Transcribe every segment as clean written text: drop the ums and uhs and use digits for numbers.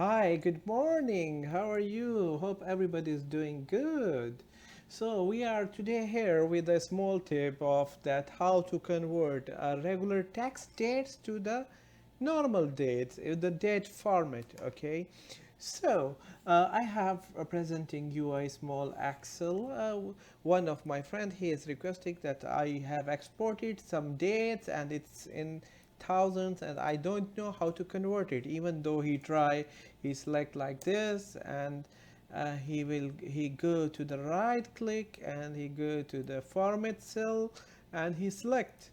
Hi, good morning. How are you? Hope everybody is doing good. So we are today here with a small tip of that how to convert regular text dates to the normal dates, the date format. Okay. So I have presenting you a small Excel. One of my friend he is requesting that I have exported some dates and it's in thousands and I don't know how to convert it. Even though he select like this and he go to the right click and he go to the format cell and he select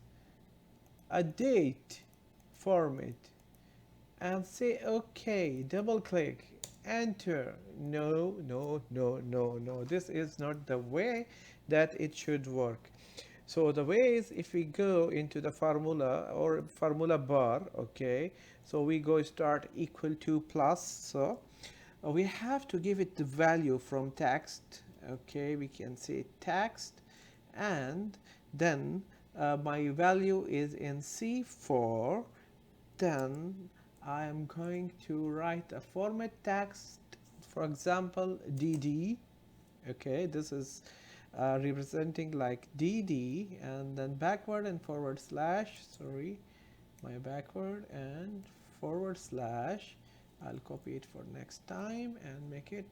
a date format and say okay, double click, enter. No, this is not the way that it should work. So the way is if we go into the formula or formula bar, okay, so we go start equal to plus. So we have to give it the value from text. Okay, we can say text, and then my value is in C4. Then I am going to write a format text, for example dd. Okay, this is representing like dd, and then backward and forward slash, sorry, my backward and forward slash. I'll copy it for next time and make it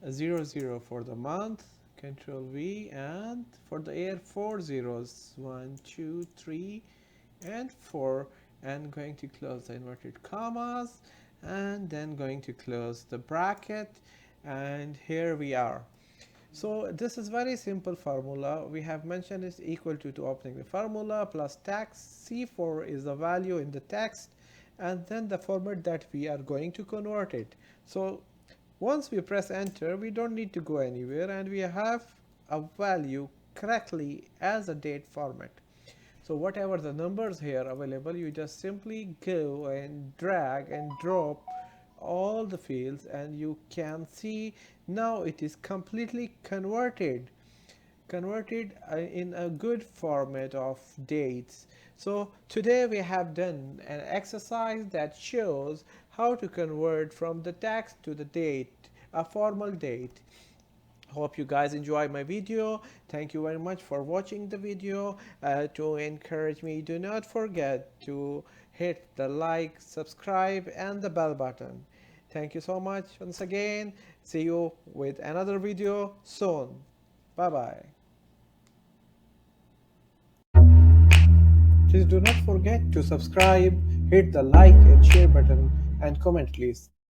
a 00 for the month, control V, and for the year 4 zeros, 1 2 3 and 4, and going to close the inverted commas and then going to close the bracket, and here we are. So this is very simple formula. We have mentioned is equal to opening the formula plus text. C4 is the value in the text and then the format that we are going to convert it. So once we press enter, we don't need to go anywhere and we have a value correctly as a date format. So whatever the numbers here available, you just simply go and drag and drop all the fields and you can see now it is completely converted in a good format of dates. So today we have done an exercise that shows how to convert from the text to the date, a formal date. Hope you guys enjoy my video. Thank you very much for watching the video. To encourage me, do not forget to hit the like, subscribe and the bell button. Thank you so much once again. See you with another video soon. Bye bye. Please do not forget to subscribe, hit the like and share button and comment please.